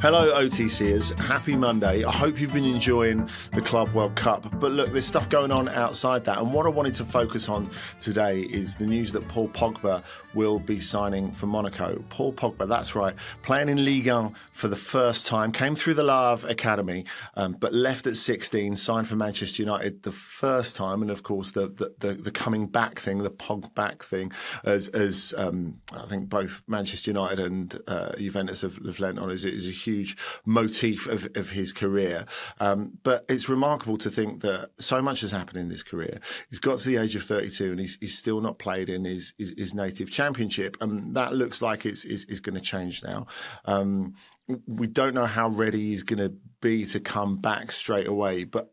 Hello, OTCers. Happy Monday. I hope you've been enjoying the Club World Cup. But look, there's stuff going on outside that. And what I wanted to focus on today is the news that Paul Pogba will be signing for Monaco. Paul Pogba, that's right, playing in Ligue for the first time, came through the Ligue academy, but left at 16, signed for Manchester United the first time. And of course, the coming back thing, the Pog back thing, as I think both Manchester United and Juventus have lent on, is a huge motif of his career. But it's remarkable to think that so much has happened in this career. He's got to the age of 32 and he's still not played in his native championship. And that looks like it's going to change now. We don't know how ready he's going to be to come back straight away, but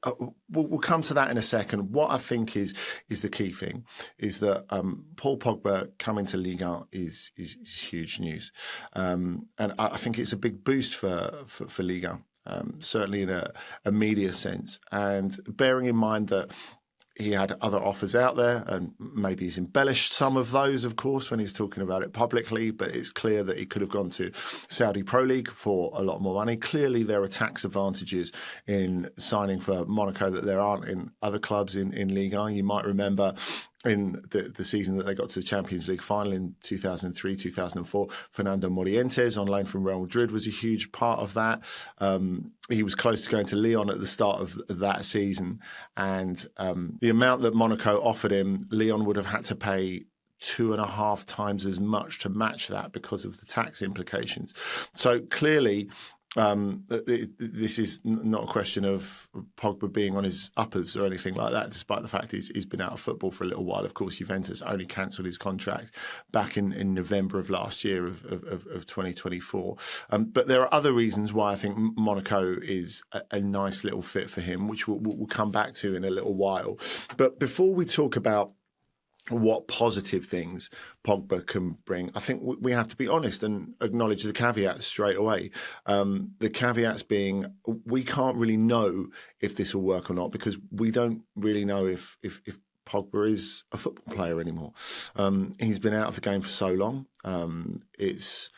we'll come to that in a second. What I think is the key thing is that Paul Pogba coming to Liga is huge news, and I think it's a big boost for Liga, certainly in a media sense, and bearing in mind that he had other offers out there, and maybe he's embellished some of those, of course, when he's talking about it publicly, but it's clear that he could have gone to Saudi Pro League for a lot more money. Clearly, there are tax advantages in signing for Monaco that there aren't in other clubs in Ligue. You might remember in the season that they got to the Champions League final in 2003, 2004, Fernando Morientes on loan from Real Madrid was a huge part of that. He was close to going to Lyon at the start of that season. And the amount that Monaco offered him, Lyon would have had to pay 2.5 times as much to match that because of the tax implications. So clearly, this is not a question of Pogba being on his uppers or anything like that, despite the fact he's been out of football for a little while. Of course, Juventus only cancelled his contract back in November of last year of 2024. But there are other reasons why I think Monaco is a nice little fit for him, which we'll come back to in a little while. But before we talk about what positive things Pogba can bring, I think we have to be honest and acknowledge the caveats straight away. The caveats being we can't really know if this will work or not because we don't really know if Pogba is a football player anymore. He's been out of the game for so long. It's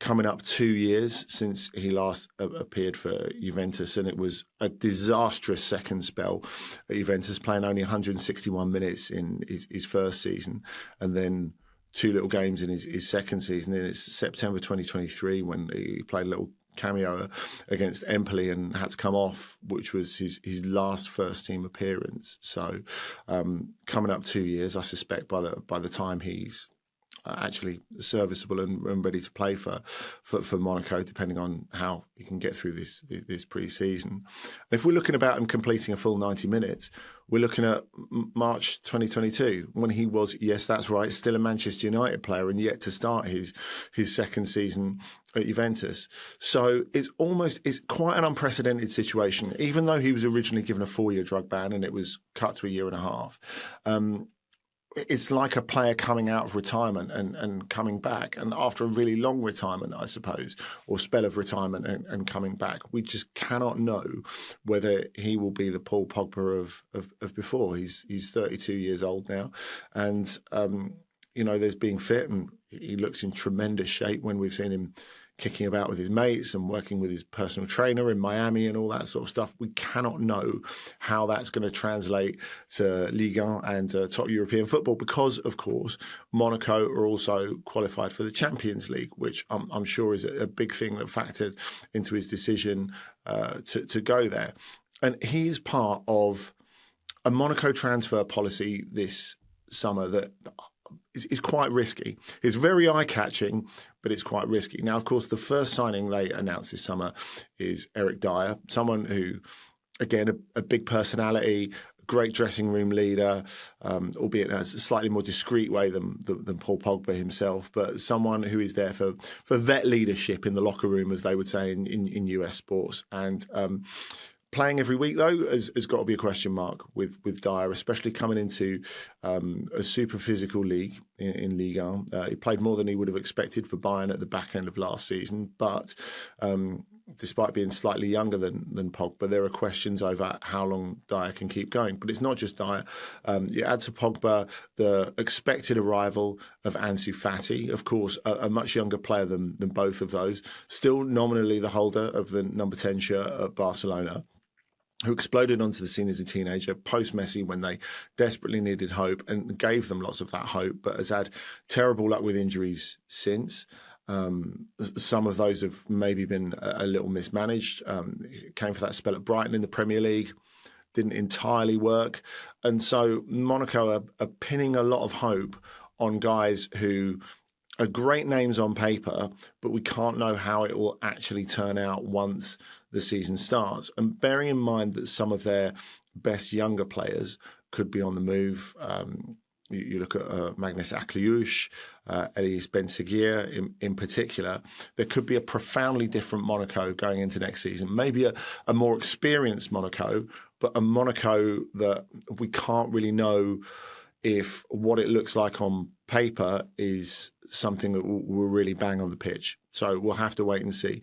coming up 2 years since he last appeared for Juventus, and it was a disastrous second spell at Juventus, playing only 161 minutes in his first season, and then 2 little games in his second season. Then it's September 2023 when he played a little cameo against Empoli and had to come off, which was his last first team appearance. So coming up 2 years, I suspect by the time he's actually serviceable and ready to play for Monaco, depending on how he can get through this pre-season. And if we're looking about him completing a full 90 minutes, we're looking at March 2022, when he was, yes, that's right, still a Manchester United player and yet to start his second season at Juventus. So it's quite an unprecedented situation, even though he was originally given a 4-year drug ban and it was cut to 1.5 years. It's like a player coming out of retirement and coming back. And after a really long retirement, I suppose, or spell of retirement and coming back, we just cannot know whether he will be the Paul Pogba of before. He's 32 years old now. And, there's being fit, and he looks in tremendous shape when we've seen him kicking about with his mates and working with his personal trainer in Miami and all that sort of stuff. We cannot know how that's going to translate to Ligue 1 and top European football because, of course, Monaco are also qualified for the Champions League, which I'm sure is a big thing that factored into his decision to go there. And he is part of a Monaco transfer policy this summer that is quite risky. It's very eye-catching, but it's quite risky. Now, of course, the first signing they announced this summer is Eric Dyer, someone who, again, a big personality, great dressing room leader, albeit in a slightly more discreet way than Paul Pogba himself, but someone who is there for vet leadership in the locker room, as they would say in US sports. And playing every week, though, has got to be a question mark with Dyer, especially coming into a super physical league in Ligue 1. He played more than he would have expected for Bayern at the back end of last season, but despite being slightly younger than Pogba, there are questions over how long Dyer can keep going. But it's not just Dyer. You add to Pogba the expected arrival of Ansu Fati, of course, a much younger player than both of those, still nominally the holder of the number 10 shirt at Barcelona, who exploded onto the scene as a teenager, post-Messi, when they desperately needed hope and gave them lots of that hope, but has had terrible luck with injuries since. Some of those have maybe been a little mismanaged. Came for that spell at Brighton in the Premier League, didn't entirely work. And so Monaco are pinning a lot of hope on guys who are great names on paper, but we can't know how it will actually turn out once the season starts. And bearing in mind that some of their best younger players could be on the move. You look at Magnus Akliouche, Elias Ben-Seguir in particular. There could be a profoundly different Monaco going into next season. Maybe a more experienced Monaco, but a Monaco that we can't really know if what it looks like on paper is something that will really bang on the pitch. So we'll have to wait and see.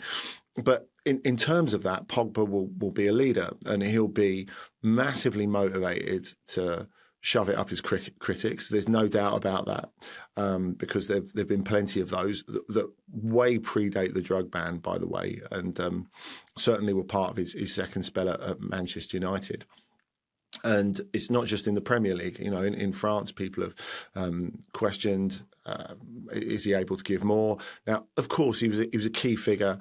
But in terms of that, Pogba will be a leader, and he'll be massively motivated to shove it up his critics. There's no doubt about that, because there've been plenty of those that way predate the drug ban, by the way, and certainly were part of his second spell at Manchester United. And it's not just in the Premier League. You know, in France, people have questioned, is he able to give more? Now, of course, he was a key figure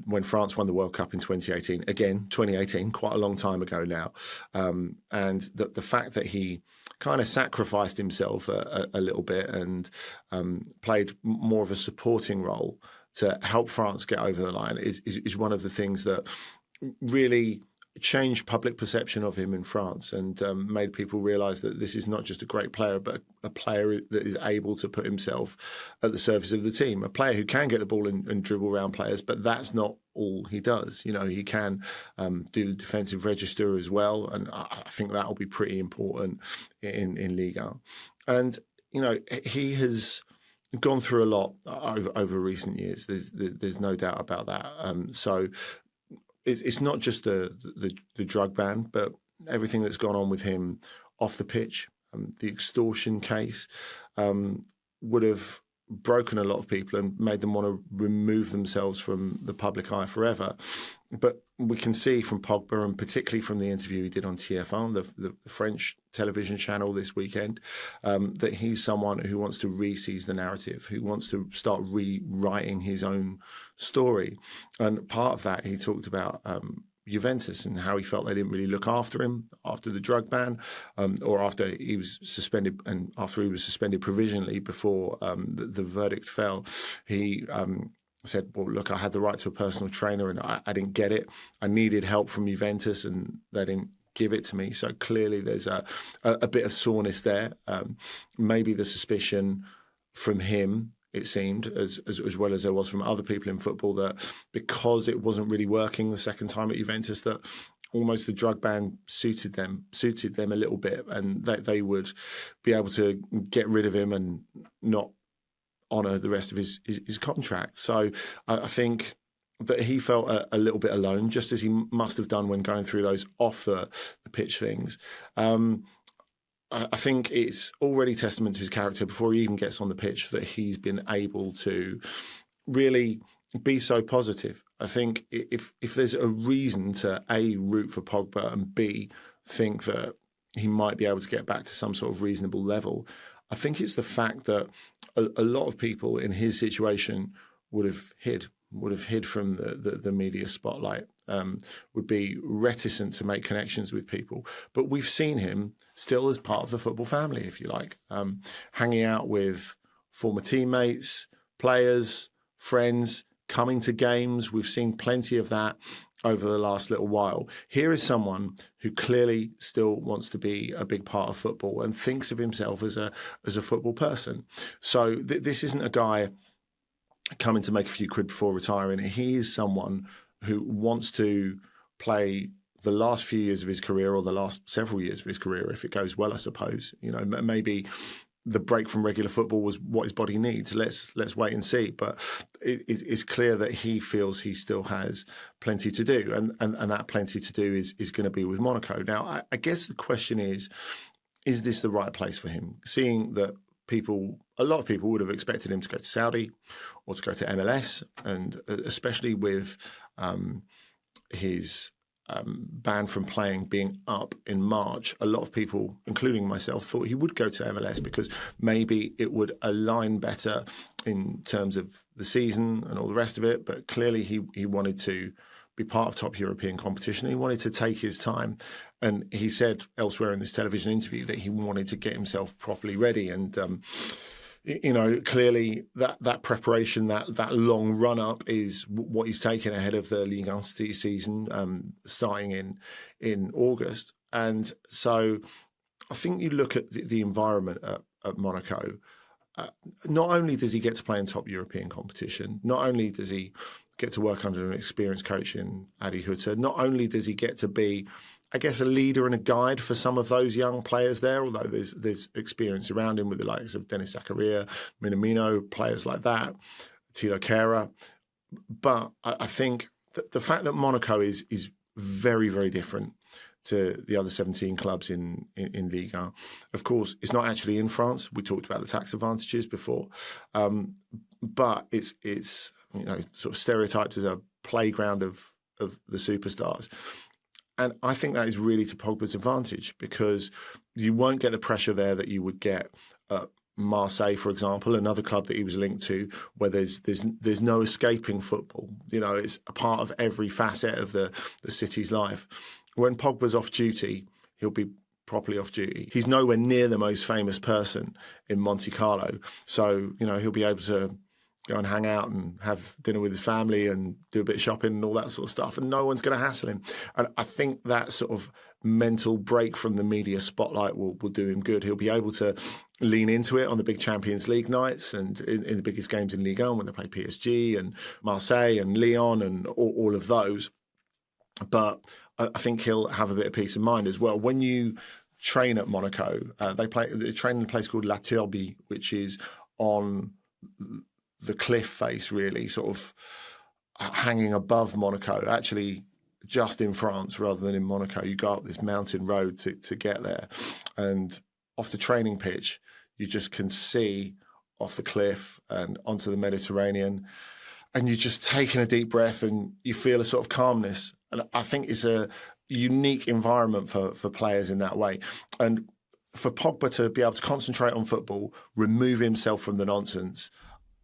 when France won the World Cup in 2018. Again, 2018, quite a long time ago now. And the fact that he kind of sacrificed himself a little bit and played more of a supporting role to help France get over the line is one of the things that really changed public perception of him in France, and made people realise that this is not just a great player, but a player that is able to put himself at the service of the team. A player who can get the ball and dribble around players, but that's not all he does. You know, he can do the defensive register as well, and I think that will be pretty important in Liga. And, you know, he has gone through a lot over recent years. There's no doubt about that. So it's not just the drug ban, but everything that's gone on with him off the pitch. The extortion case would have broken a lot of people and made them want to remove themselves from the public eye forever. But we can see from Pogba, and particularly from the interview he did on TF1, the French television channel this weekend, that he's someone who wants to re-seize the narrative, who wants to start rewriting his own story. And part of that, he talked about Juventus and how he felt they didn't really look after him after the drug ban, or after he was suspended, and after he was suspended provisionally before the verdict fell. He said, well, look, I had the right to a personal trainer and I didn't get it. I needed help from Juventus and they didn't give it to me. So clearly there's a bit of soreness there. Maybe the suspicion from him, it seemed, as well as there was from other people in football, that because it wasn't really working the second time at Juventus, that almost the drug ban suited them a little bit, and that they would be able to get rid of him and not honour the rest of his contract. So I think that he felt a little bit alone, just as he must have done when going through those off the pitch things. I think it's already testament to his character before he even gets on the pitch that he's been able to really be so positive. I think if there's a reason to A, root for Pogba, and B, think that he might be able to get back to some sort of reasonable level, I think it's the fact that a lot of people in his situation would have hid from the media spotlight, would be reticent to make connections with people. But we've seen him still as part of the football family, if you like, hanging out with former teammates, players, friends, coming to games. We've seen plenty of that over the last little while. Here is someone who clearly still wants to be a big part of football and thinks of himself as a football person. So this isn't a guy coming to make a few quid before retiring. He is someone who wants to play the last few years of his career, or the last several years of his career, if it goes well, I suppose. You know, maybe the break from regular football was what his body needs. Let's wait and see. But it's clear that he feels he still has plenty to do, and that plenty to do is going to be with Monaco. Now, I guess the question is this the right place for him? Seeing that a lot of people would have expected him to go to Saudi or to go to MLS, and especially with his ban from playing being up in March, a lot of people, including myself, thought he would go to MLS because maybe it would align better in terms of the season and all the rest of it. But clearly he wanted to be part of top European competition. He wanted to take his time. And he said elsewhere in this television interview that he wanted to get himself properly ready. And clearly that preparation, that long run up is what he's taken ahead of the Ligue season starting in August. And so I think you look at the environment at Monaco. Not only does he get to play in top European competition, not only does he get to work under an experienced coach in Adi Hutter, not only does he get to be, I guess, a leader and a guide for some of those young players there, although there's experience around him with the likes of Denis Zakaria, Minamino, players like that, Tilo Kehrer. But I think that the fact that Monaco is very, very different to the other 17 clubs in Liga. Of course, it's not actually in France. We talked about the tax advantages before. But it's sort of stereotyped as a playground of the superstars. And I think that is really to Pogba's advantage because you won't get the pressure there that you would get at Marseille, for example, another club that he was linked to, where there's no escaping football. It's a part of every facet of the city's life. When Pogba's off duty, he'll be properly off duty. He's nowhere near the most famous person in Monte Carlo. So, he'll be able to go and hang out and have dinner with his family and do a bit of shopping and all that sort of stuff. And no one's going to hassle him. And I think that sort of mental break from the media spotlight will do him good. He'll be able to lean into it on the big Champions League nights and in the biggest games in Ligue when they play PSG and Marseille and Lyon and all of those. But I think he'll have a bit of peace of mind as well. When you train at Monaco, they train in a place called La Turbie, which is on the cliff face, really, sort of hanging above Monaco, actually just in France rather than in Monaco. You go up this mountain road to get there. And off the training pitch, you just can see off the cliff and onto the Mediterranean. And you're just taking a deep breath and you feel a sort of calmness. And I think it's a unique environment for players in that way. And for Pogba to be able to concentrate on football, remove himself from the nonsense,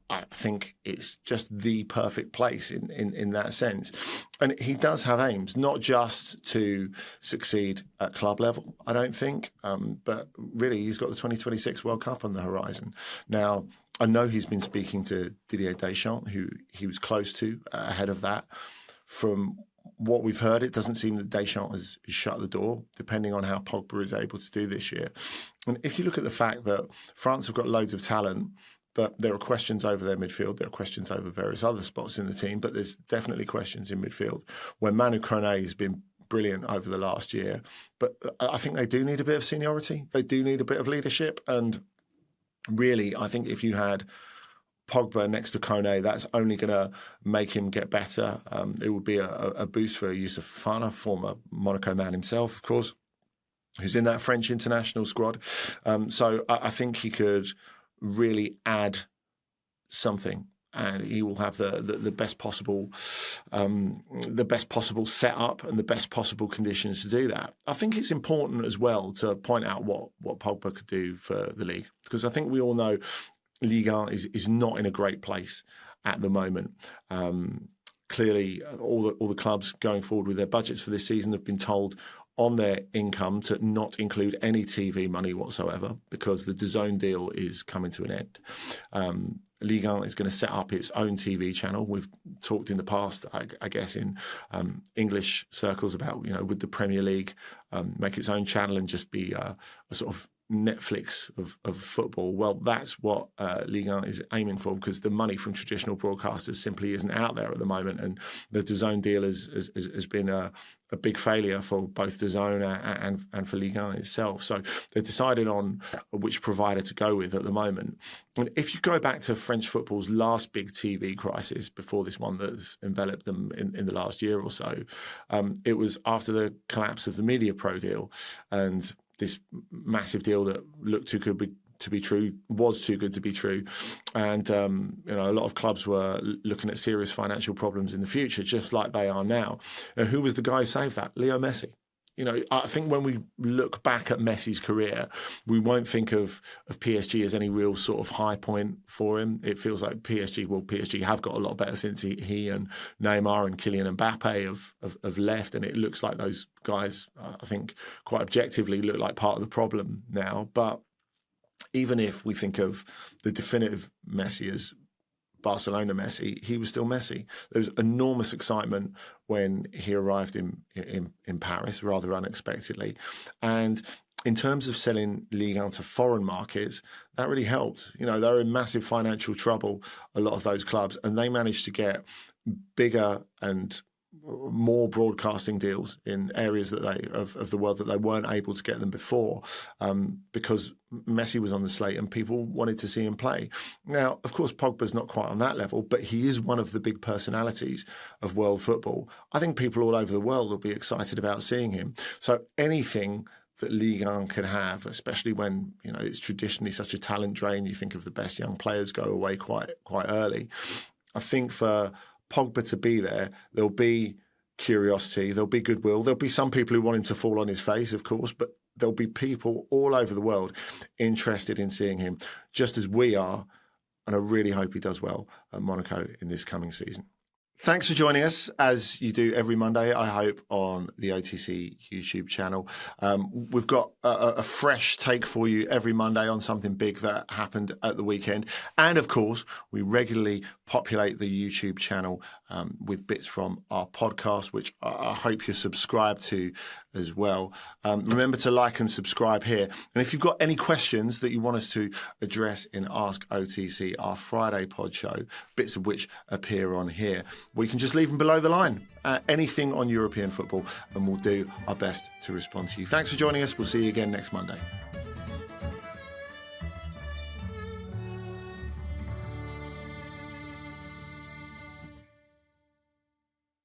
I think it's just the perfect place in that sense. And he does have aims, not just to succeed at club level, I don't think, but really he's got the 2026 World Cup on the horizon. Now, I know he's been speaking to Didier Deschamps, who he was close to ahead of that. From what we've heard, it doesn't seem that Deschamps has shut the door, depending on how Pogba is able to do this year. And if you look at the fact that France have got loads of talent, but there are questions over their midfield. There are questions over various other spots in the team, but there's definitely questions in midfield where Manu Koné has been brilliant over the last year. But I think they do need a bit of seniority. They do need a bit of leadership. And really, I think if you had Pogba next to Koné, that's only going to make him get better. It would be a boost for Youssouf Fofana, former Monaco man himself, of course, who's in that French international squad. So I think he could really add something, and he will have the best possible setup and the best possible conditions to do that. I think it's important as well to point out what Pogba could do for the league, because I think we all know Ligue is not in a great place at the moment. Clearly, all the clubs going forward with their budgets for this season have been told on their income to not include any TV money whatsoever, because the DAZN deal is coming to an end. Ligue 1 is going to set up its own TV channel. We've talked in the past, I guess, in English circles about, would the Premier League make its own channel and just be a sort of Netflix of football. Well, that's what Ligue 1 is aiming for, because the money from traditional broadcasters simply isn't out there at the moment, and the DAZN deal has been a big failure for both DAZN and for Ligue 1 itself. So they're deciding on which provider to go with at the moment. And if you go back to French football's last big TV crisis, before this one that's enveloped them in the last year or so, it was after the collapse of the Media Pro deal, and this massive deal that looked too good to be true was too good to be true, and a lot of clubs were looking at serious financial problems in the future, just like they are now. Who was the guy who saved that? Leo Messi. I think when we look back at Messi's career, we won't think of PSG as any real sort of high point for him. It feels like PSG have got a lot better since he and Neymar and Kylian Mbappe have left, and it looks like those guys, I think, quite objectively look like part of the problem now. But even if we think of the definitive Messi as Barcelona Messi, he was still Messi. There was enormous excitement when he arrived in Paris, rather unexpectedly. And in terms of selling Ligue 1 to foreign markets, that really helped. They're in massive financial trouble, a lot of those clubs, and they managed to get bigger and more broadcasting deals in areas of the world that they weren't able to get them before, because Messi was on the slate and people wanted to see him play. Now, of course, Pogba's not quite on that level, but he is one of the big personalities of world football. I think people all over the world will be excited about seeing him. So anything that Ligue 1 can have, especially when it's traditionally such a talent drain, you think of the best young players go away quite early. I think for Pogba to be there, there'll be curiosity, there'll be goodwill, there'll be some people who want him to fall on his face, of course, but there'll be people all over the world interested in seeing him, just as we are, and I really hope he does well at Monaco in this coming season. Thanks for joining us, as you do every Monday, I hope, on the OTC YouTube channel. We've got a fresh take for you every Monday on something big that happened at the weekend. And of course, we regularly populate the YouTube channel with bits from our podcast, which I hope you're subscribed to as well. Remember to like and subscribe here. And if you've got any questions that you want us to address in Ask OTC, our Friday pod show, bits of which appear on here, we can just leave them below the line. Anything on European football, and we'll do our best to respond to you. Thanks for joining us. We'll see you again next Monday.